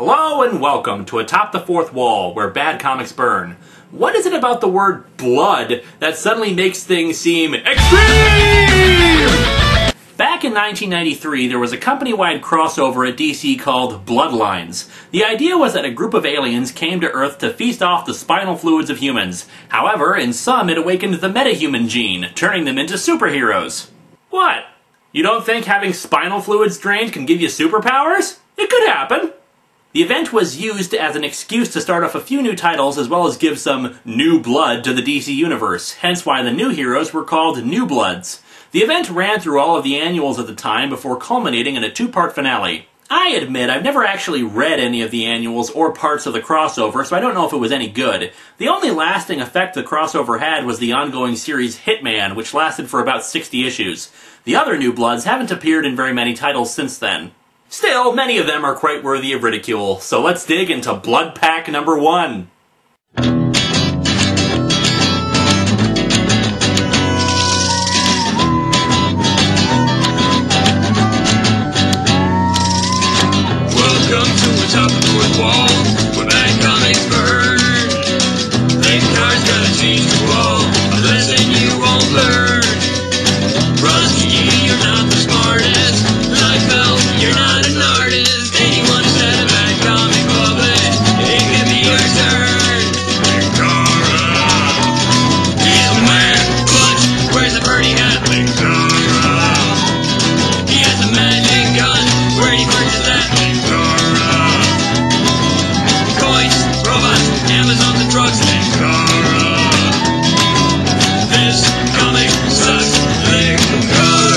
Hello and welcome to Atop the Fourth Wall, where bad comics burn. What is it about the word blood that suddenly makes things seem extreme? Back in 1993, there was a company-wide crossover at DC called Bloodlines. The idea was that a group of aliens came to Earth to feast off the spinal fluids of humans. However, in some it awakened the metahuman gene, turning them into superheroes. What? You don't think having spinal fluids drained can give you superpowers? It could happen. The event was used as an excuse to start off a few new titles as well as give some new blood to the DC universe, hence why the new heroes were called New Bloods. The event ran through all of the annuals at the time before culminating in a two-part finale. I admit I've never actually read any of the annuals or parts of the crossover, so I don't know if it was any good. The only lasting effect the crossover had was the ongoing series Hitman, which lasted for about 60 issues. The other New Bloods haven't appeared in very many titles since then. Still, many of them are quite worthy of ridicule, so let's dig into Blood Pack number 1. Welcome to Atop the Fourth Wall, where bad comics burn. Linkar's gonna teach you all a lesson you won't learn. Rusty, you're not the smartest. Liefeld, you're not an artist. Anyone who said a bad comic published, it could be your turn. Linkara, he's the man. Clutch, where's the birdie hat? Linkara, he has a magic gun. Where he purchased that? Linkara, coins, robots, Amazon, the drugs. Linkara, this comic sucks. Linkara.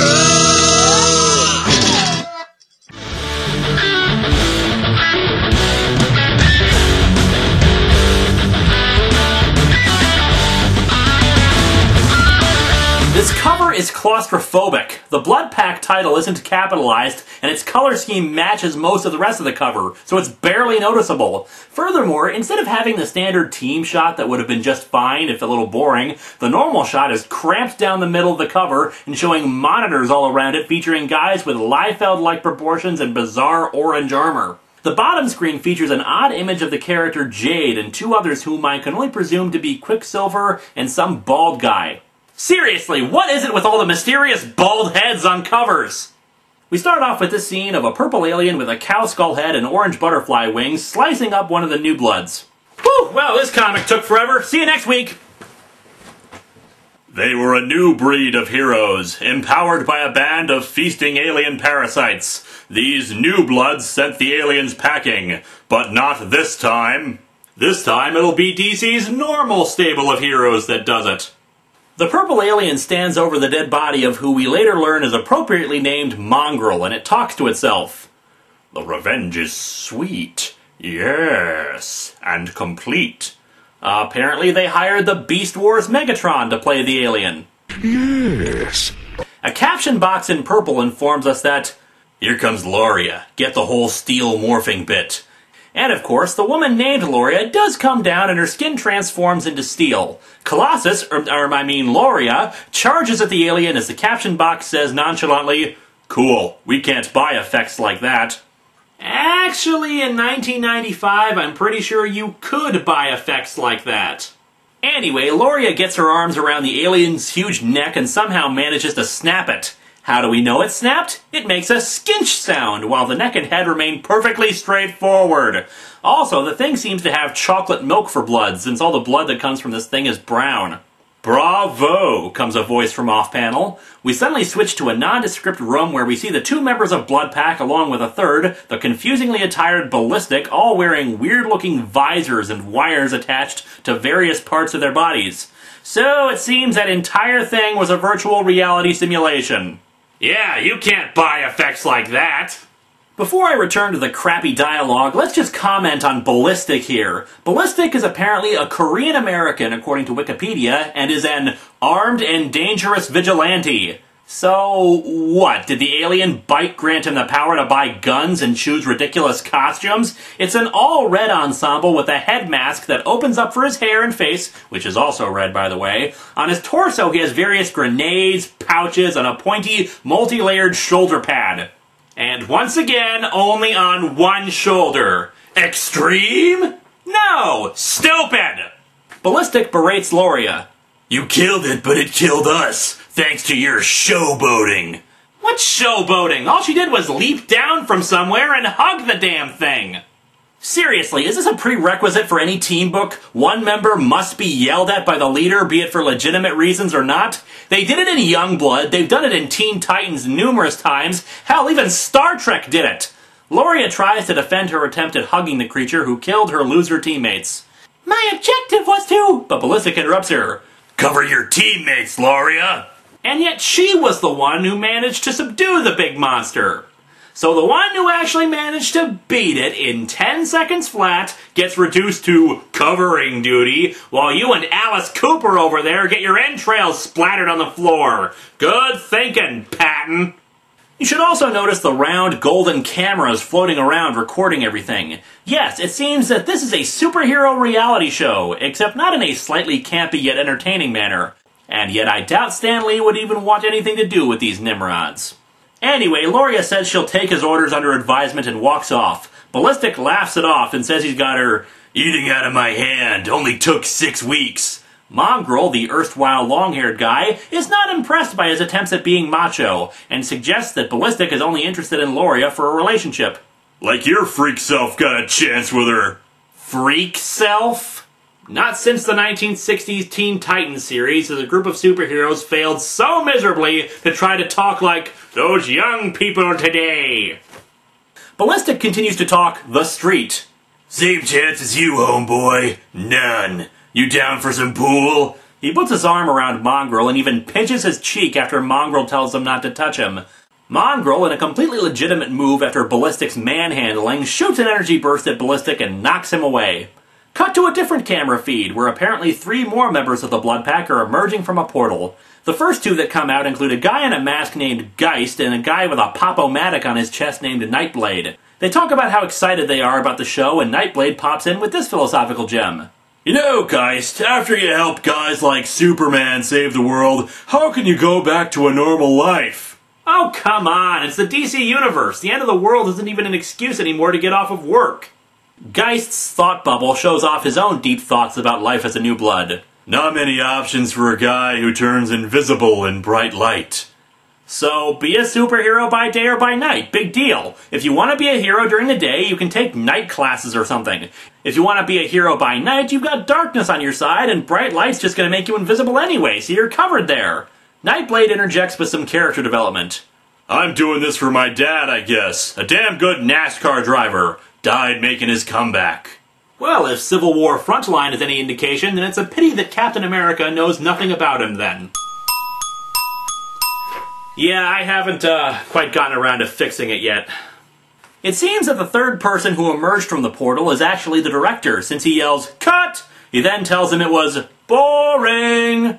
This cover is claustrophobic. The Blood Pack title isn't capitalized, and its color scheme matches most of the rest of the cover, so it's barely noticeable. Furthermore, instead of having the standard team shot that would have been just fine if a little boring, the normal shot is cramped down the middle of the cover and showing monitors all around it featuring guys with Liefeld-like proportions and bizarre orange armor. The bottom screen features an odd image of the character Jade and two others whom I can only presume to be Quicksilver and some bald guy. Seriously, what is it with all the mysterious bald heads on covers? We start off with this scene of a purple alien with a cow skull head and orange butterfly wings slicing up one of the New Bloods. Whew, well, this comic took forever. See you next week. They were a new breed of heroes, empowered by a band of feasting alien parasites. These New Bloods sent the aliens packing, but not this time. This time it'll be DC's normal stable of heroes that does it. The purple alien stands over the dead body of who we later learn is appropriately named Mongrel, and it talks to itself. The revenge is sweet, yes, and complete. Apparently they hired the Beast Wars Megatron to play the alien. Yes. A caption box in purple informs us that, here comes Loria, get the whole steel morphing bit. And of course, the woman named Loria does come down and her skin transforms into steel. Colossus, Loria, charges at the alien as the caption box says nonchalantly, cool, we can't buy effects like that. Actually, in 1995, I'm pretty sure you could buy effects like that. Anyway, Loria gets her arms around the alien's huge neck and somehow manages to snap it. How do we know it snapped? It makes a skinch sound, while the neck and head remain perfectly straightforward. Also, the thing seems to have chocolate milk for blood, since all the blood that comes from this thing is brown. Bravo, comes a voice from off-panel. We suddenly switch to a nondescript room where we see the two members of Blood Pack along with a third, the confusingly attired Ballistic, all wearing weird-looking visors and wires attached to various parts of their bodies. So it seems that entire thing was a virtual reality simulation. Yeah, you can't buy effects like that. Before I return to the crappy dialogue, let's just comment on Ballistic here. Ballistic is apparently a Korean-American, according to Wikipedia, and is an armed and dangerous vigilante. So, what? Did the alien bite grant him the power to buy guns and choose ridiculous costumes? It's an all-red ensemble with a head mask that opens up for his hair and face, which is also red, by the way. On his torso, he has various grenades, pouches, and a pointy, multi-layered shoulder pad. And once again, only on one shoulder. Extreme? No! Stupid! Ballistic berates Loria. You killed it, but it killed us, thanks to your showboating. What showboating? All she did was leap down from somewhere and hug the damn thing. Seriously, is this a prerequisite for any team book? One member must be yelled at by the leader, be it for legitimate reasons or not? They did it in Youngblood, they've done it in Teen Titans numerous times, hell, even Star Trek did it! Loria tries to defend her attempt at hugging the creature who killed her loser teammates. My objective was to... But Ballistic interrupts her. Cover your teammates, Loria! And yet she was the one who managed to subdue the big monster. So the one who actually managed to beat it in 10 seconds flat gets reduced to covering duty, while you and Alice Cooper over there get your entrails splattered on the floor. Good thinking, Patton. You should also notice the round golden cameras floating around recording everything. Yes, it seems that this is a superhero reality show, except not in a slightly campy yet entertaining manner. And yet I doubt Stan Lee would even want anything to do with these Nimrods. Anyway, Loria says she'll take his orders under advisement and walks off. Ballistic laughs it off and says he's got her eating out of my hand, only took 6 weeks. Mongrel, the erstwhile long-haired guy, is not impressed by his attempts at being macho, and suggests that Ballistic is only interested in Loria for a relationship. Like your freak self got a chance with her. Freak self? Not since the 1960s Teen Titans series has a group of superheroes failed so miserably to try to talk like those young people today. Ballistic continues to talk the street. Same chance as you, homeboy. None. You down for some pool? He puts his arm around Mongrel and even pinches his cheek after Mongrel tells him not to touch him. Mongrel, in a completely legitimate move after Ballistic's manhandling, shoots an energy burst at Ballistic and knocks him away. Cut to a different camera feed, where apparently 3 more members of the Blood Pack are emerging from a portal. The first 2 that come out include a guy in a mask named Geist and a guy with a pop-o-matic on his chest named Nightblade. They talk about how excited they are about the show, and Nightblade pops in with this philosophical gem. You know, Geist, after you help guys like Superman save the world, how can you go back to a normal life? Oh, come on, it's the DC Universe. The end of the world isn't even an excuse anymore to get off of work. Geist's thought bubble shows off his own deep thoughts about life as a new blood. Not many options for a guy who turns invisible in bright light. So, be a superhero by day or by night. Big deal. If you want to be a hero during the day, you can take night classes or something. If you want to be a hero by night, you've got darkness on your side, and bright light's just going to make you invisible anyway, so you're covered there. Nightblade interjects with some character development. I'm doing this for my dad, I guess. A damn good NASCAR driver. Died making his comeback. Well, if Civil War Frontline is any indication, then it's a pity that Captain America knows nothing about him then. Yeah, I haven't quite gotten around to fixing it yet. It seems that the third person who emerged from the portal is actually the director, since he yells, "Cut!" He then tells him it was boring.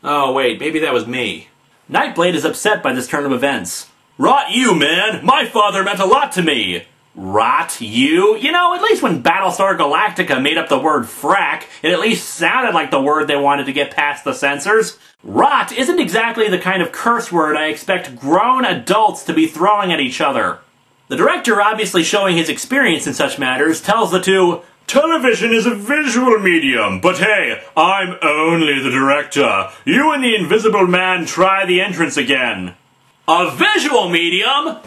Oh wait, maybe that was me. Nightblade is upset by this turn of events. Rot you, man! My father meant a lot to me! Rot you? You know, at least when Battlestar Galactica made up the word frack, it at least sounded like the word they wanted to get past the censors. Rot isn't exactly the kind of curse word I expect grown adults to be throwing at each other. The director, obviously showing his experience in such matters, tells the two, television is a visual medium, but hey, I'm only the director. You and the Invisible Man try the entrance again. A visual medium?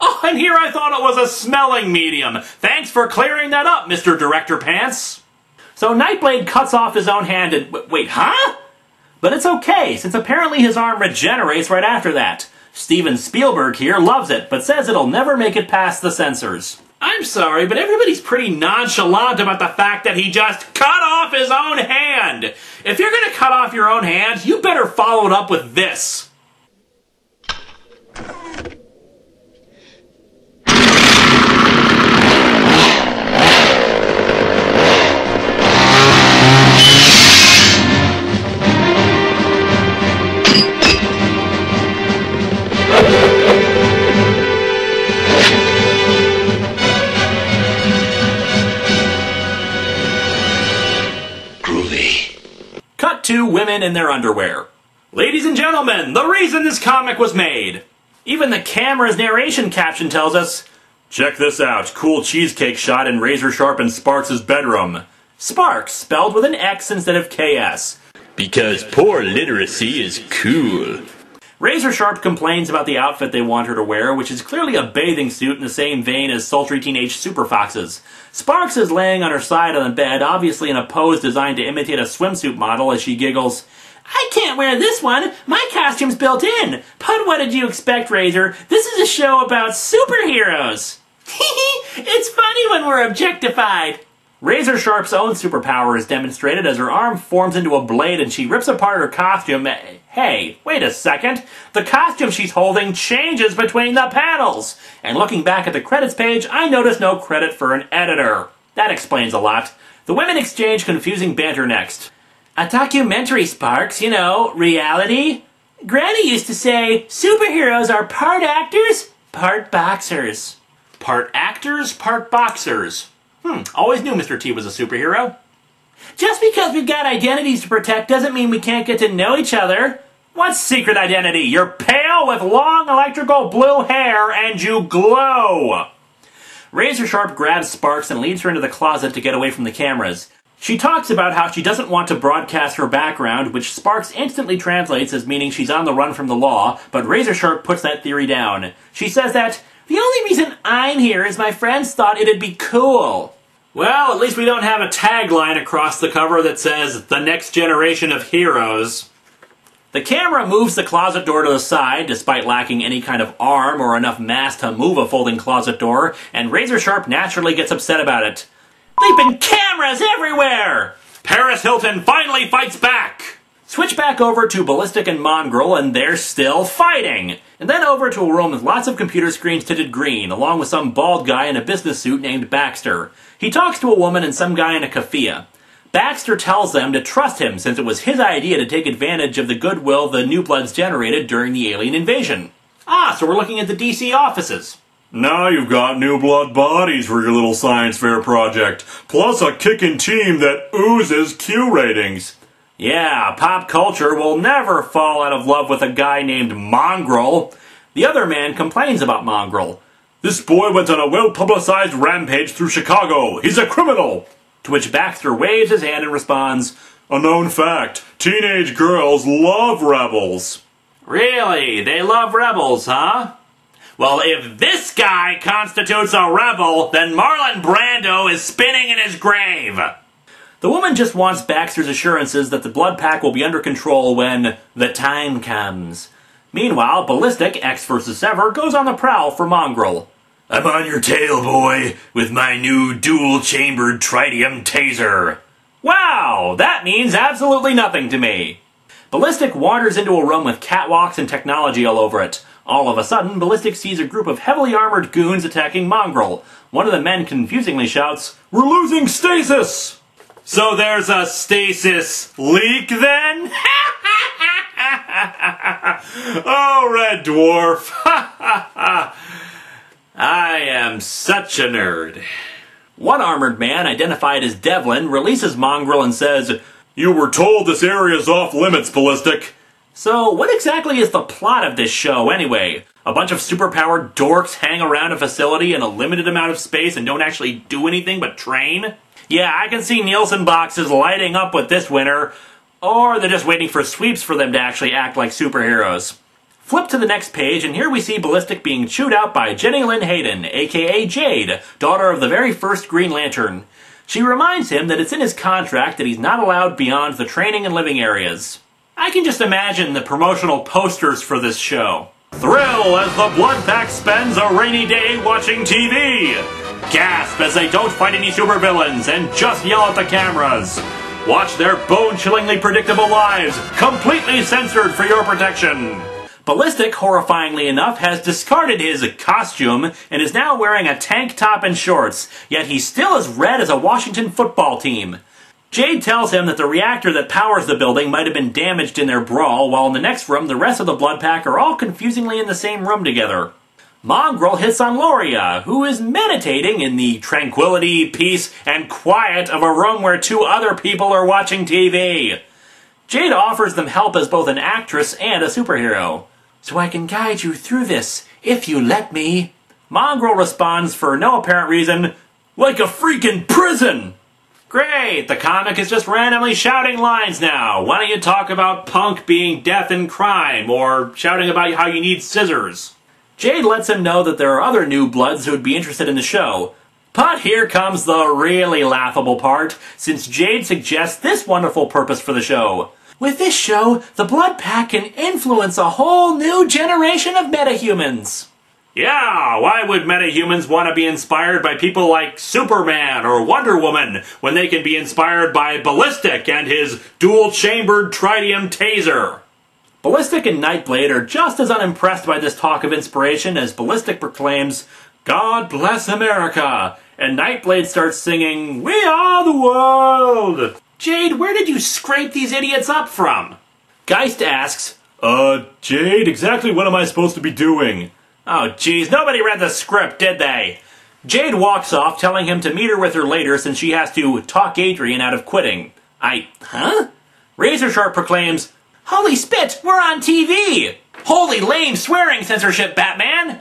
Oh, and here I thought it was a smelling medium. Thanks for clearing that up, Mr. Director Pants. So Nightblade cuts off his own hand and... Wait, huh? But it's okay, since apparently his arm regenerates right after that. Steven Spielberg here loves it, but says it'll never make it past the censors. I'm sorry, but everybody's pretty nonchalant about the fact that he just cut off his own hand. If you're gonna cut off your own hand, you better follow it up with this. Cut to women in their underwear. Ladies and gentlemen, the reason this comic was made. Even the camera's narration caption tells us, Check this out. Cool cheesecake shot in Razor Sharp and Sparks' bedroom. Sparks, spelled with an X instead of KS. Because poor literacy is cool. Razor Sharp complains about the outfit they want her to wear, which is clearly a bathing suit in the same vein as sultry teenage super foxes. Sparks is laying on her side on the bed, obviously in a pose designed to imitate a swimsuit model, as she giggles. I can't wear this one. My costume's built in. But what did you expect, Razor? This is a show about superheroes. It's funny when we're objectified. Razor Sharp's own superpower is demonstrated as her arm forms into a blade and she rips apart her costume. Hey, wait a second. The costume she's holding changes between the panels. And looking back at the credits page, I notice no credit for an editor. That explains a lot. The women exchange confusing banter next. A documentary, Sparks, you know, reality. Granny used to say, superheroes are part actors, part boxers. Part actors, part boxers. Always knew Mr. T was a superhero. Just because we've got identities to protect doesn't mean we can't get to know each other. What secret identity? You're pale with long electrical blue hair and you glow. Razor Sharp grabs Sparks and leads her into the closet to get away from the cameras. She talks about how she doesn't want to broadcast her background, which Sparks instantly translates as meaning she's on the run from the law, but Razor Sharp puts that theory down. She says that, the only reason I'm here is my friends thought it'd be cool. Well, at least we don't have a tagline across the cover that says, the next generation of heroes. The camera moves the closet door to the side, despite lacking any kind of arm or enough mass to move a folding closet door, and Razor Sharp naturally gets upset about it. Leaping cameras everywhere! Paris Hilton finally fights back! Switch back over to Ballistic and Mongrel, and they're still fighting! And then over to a room with lots of computer screens tinted green, along with some bald guy in a business suit named Baxter. He talks to a woman and some guy in a keffiyeh. Baxter tells them to trust him since it was his idea to take advantage of the goodwill the New Bloods generated during the alien invasion. Ah, so we're looking at the DC offices. Now you've got New Blood bodies for your little science fair project, plus a kickin' team that oozes Q ratings. Yeah, pop culture will never fall out of love with a guy named Mongrel. The other man complains about Mongrel. This boy went on a well-publicized rampage through Chicago. He's a criminal! To which Baxter waves his hand and responds, a known fact, teenage girls love rebels. Really? They love rebels, huh? Well, if this guy constitutes a rebel, then Marlon Brando is spinning in his grave. The woman just wants Baxter's assurances that the blood pack will be under control when the time comes. Meanwhile, Ballistic, X vs. Ever, goes on the prowl for Mongrel. I'm on your tail, boy, with my new dual-chambered tritium taser. Wow, that means absolutely nothing to me. Ballistic wanders into a room with catwalks and technology all over it. All of a sudden, Ballistic sees a group of heavily armored goons attacking Mongrel. One of the men confusingly shouts, "We're losing stasis!" So there's a stasis leak then? Oh, Red Dwarf. I am such a nerd. One armored man, identified as Devlin, releases Mongrel and says, you were told this area's off limits, Ballistic. So what exactly is the plot of this show anyway? A bunch of superpowered dorks hang around a facility in a limited amount of space and don't actually do anything but train? Yeah, I can see Nielsen boxes lighting up with this winner. Or they're just waiting for sweeps for them to actually act like superheroes. Flip to the next page, and here we see Ballistic being chewed out by Jenny Lynn Hayden, aka Jade, daughter of the very first Green Lantern. She reminds him that it's in his contract that he's not allowed beyond the training and living areas. I can just imagine the promotional posters for this show. Thrill as the Blood Pack spends a rainy day watching TV. Gasp as they don't fight any supervillains and just yell at the cameras. Watch their bone-chillingly predictable lives, completely censored for your protection. Ballistic, horrifyingly enough, has discarded his costume and is now wearing a tank top and shorts, yet he's still as red as a Washington football team. Jade tells him that the reactor that powers the building might have been damaged in their brawl, while in the next room the rest of the Blood Pack are all confusingly in the same room together. Mongrel hits on Loria, who is meditating in the tranquility, peace, and quiet of a room where two other people are watching TV. Jade offers them help as both an actress and a superhero. So I can guide you through this, if you let me. Mongrel responds for no apparent reason, "Like a freaking prison!" Great, the comic is just randomly shouting lines now. Why don't you talk about punk being death and crime, or shouting about how you need scissors? Jade lets him know that there are other new bloods who would be interested in the show. But here comes the really laughable part, since Jade suggests this wonderful purpose for the show. With this show, the Blood Pack can influence a whole new generation of metahumans. Yeah, why would metahumans want to be inspired by people like Superman or Wonder Woman when they can be inspired by Ballistic and his dual-chambered tritium taser? Ballistic and Nightblade are just as unimpressed by this talk of inspiration as Ballistic proclaims, "God bless America," and Nightblade starts singing, "We are the world." Jade, where did you scrape these idiots up from? Geist asks, Jade, exactly what am I supposed to be doing? Oh, geez, nobody read the script, did they? Jade walks off, telling him to meet her with her later since she has to talk Adrian out of quitting. Huh? Razorsharp proclaims, "Holy spit, we're on TV! Holy lame swearing censorship, Batman!"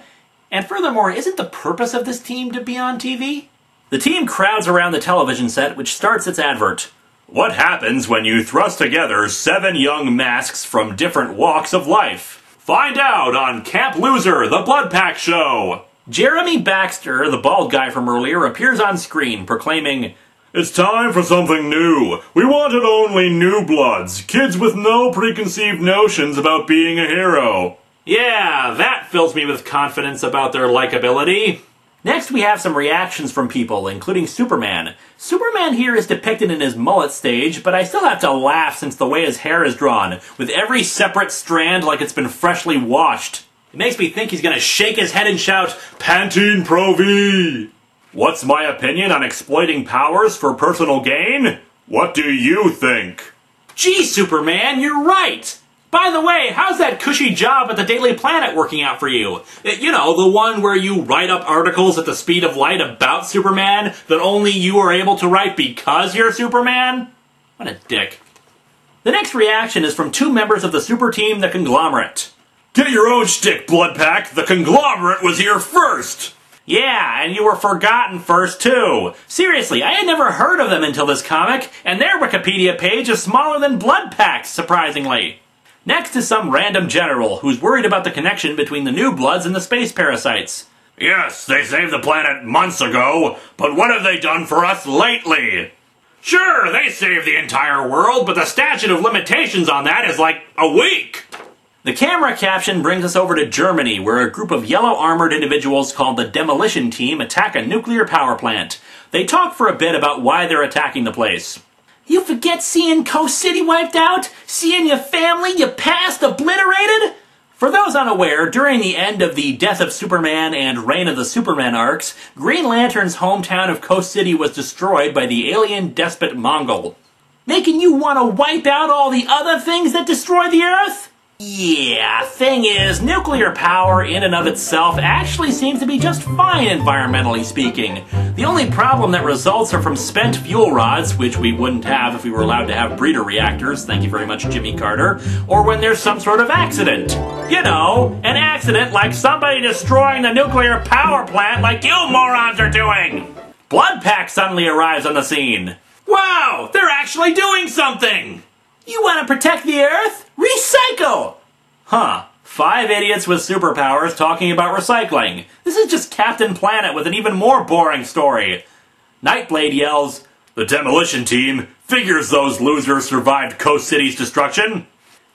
And furthermore, isn't the purpose of this team to be on TV? The team crowds around the television set, which starts its advert. What happens when you thrust together 7 young masks from different walks of life? Find out on Camp Loser, the Blood Pack Show! Jeremy Baxter, the bald guy from earlier, appears on screen, proclaiming, "It's time for something new. We wanted only new bloods, kids with no preconceived notions about being a hero." Yeah, that fills me with confidence about their likability. Next we have some reactions from people, including Superman. Superman here is depicted in his mullet stage, but I still have to laugh since the way his hair is drawn, with every separate strand like it's been freshly washed. It makes me think he's gonna shake his head and shout, "Pantene Pro V!" What's my opinion on exploiting powers for personal gain? What do you think? Gee, Superman, you're right! By the way, how's that cushy job at the Daily Planet working out for you? You know, the one where you write up articles at the speed of light about Superman that only you are able to write because you're Superman? What a dick. The next reaction is from 2 members of the super team, the Conglomerate. Get your own shtick, Blood Pack! The Conglomerate was here first! Yeah, and you were forgotten first, too. Seriously, I had never heard of them until this comic, and their Wikipedia page is smaller than Blood Pack's, surprisingly. Next is some random general who's worried about the connection between the new bloods and the space parasites. Yes, they saved the planet months ago, but what have they done for us lately? Sure, they saved the entire world, but the statute of limitations on that is like a week. The camera caption brings us over to Germany, where a group of yellow-armored individuals called the Demolition Team attack a nuclear power plant. They talk for a bit about why they're attacking the place. You forget seeing Coast City wiped out? Seeing your family, your past obliterated? For those unaware, during the end of the Death of Superman and Reign of the Superman arcs, Green Lantern's hometown of Coast City was destroyed by the alien despot Mongol. Making you want to wipe out all the other things that destroy the Earth? Yeah, thing is, nuclear power in and of itself actually seems to be just fine environmentally speaking. The only problem that results are from spent fuel rods, which we wouldn't have if we were allowed to have breeder reactors, thank you very much Jimmy Carter, or when there's some sort of accident. You know, an accident like somebody destroying the nuclear power plant like you morons are doing! Blood Pack suddenly arrives on the scene. Wow, they're actually doing something! You want to protect the Earth? Recycle! Huh. 5 idiots with superpowers talking about recycling. This is just Captain Planet with an even more boring story. Nightblade yells, "The Demolition Team figures those losers survived Coast City's destruction."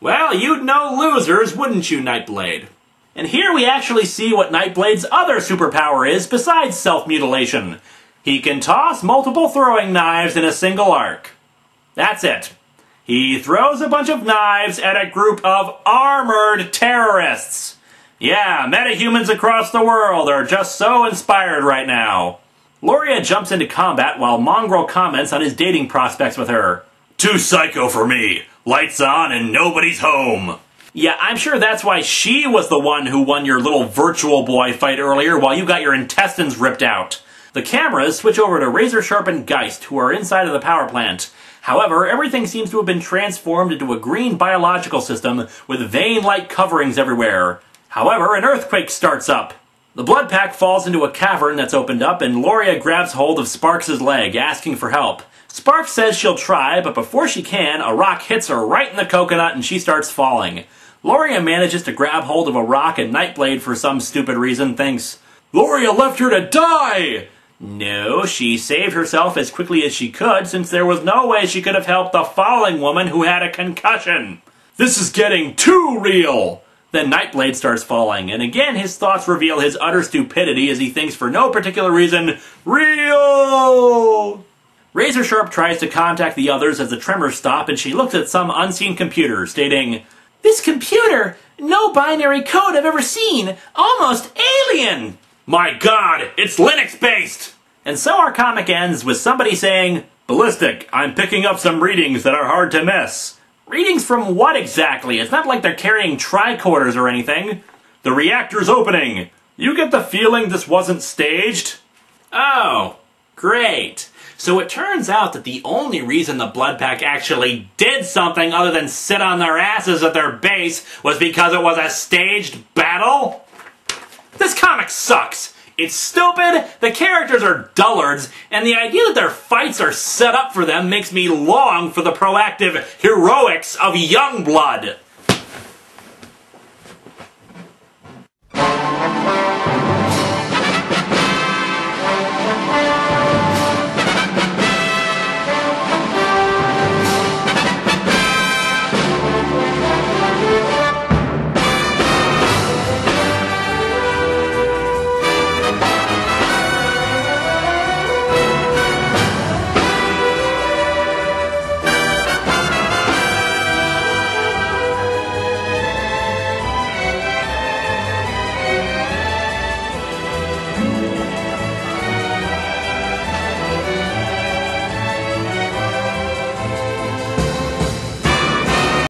Well, you'd know losers, wouldn't you, Nightblade? And here we actually see what Nightblade's other superpower is besides self-mutilation. He can toss multiple throwing knives in a single arc. That's it. He throws a bunch of knives at a group of armored terrorists. Yeah, metahumans across the world are just so inspired right now. Loria jumps into combat while Mongrel comments on his dating prospects with her. Too psycho for me. Lights on and nobody's home. Yeah, I'm sure that's why she was the one who won your little virtual boy fight earlier while you got your intestines ripped out. The cameras switch over to Razorsharp and Geist, who are inside of the power plant. However, everything seems to have been transformed into a green biological system with vein-like coverings everywhere. However, an earthquake starts up. The Blood Pack falls into a cavern that's opened up, and Loria grabs hold of Sparks' leg, asking for help. Sparks says she'll try, but before she can, a rock hits her right in the coconut and she starts falling. Loria manages to grab hold of a rock, and Nightblade, for some stupid reason, thinks, "Loria left her to die!" No, she saved herself as quickly as she could, since there was no way she could have helped the falling woman who had a concussion. This is getting too real! Then Nightblade starts falling, and again his thoughts reveal his utter stupidity as he thinks for no particular reason, real! Razorsharp tries to contact the others as the tremors stop, and she looks at some unseen computer, stating, "This computer! No binary code I've ever seen! Almost alien!" My god, it's Linux-based! And so our comic ends with somebody saying, "Ballistic, I'm picking up some readings that are hard to miss." Readings from what exactly? It's not like they're carrying tricorders or anything. "The reactor's opening. You get the feeling this wasn't staged?" Oh, great. So it turns out that the only reason the Blood Pack actually did something other than sit on their asses at their base was because it was a staged battle? This comic sucks. It's stupid, the characters are dullards, and the idea that their fights are set up for them makes me long for the proactive heroics of Youngblood.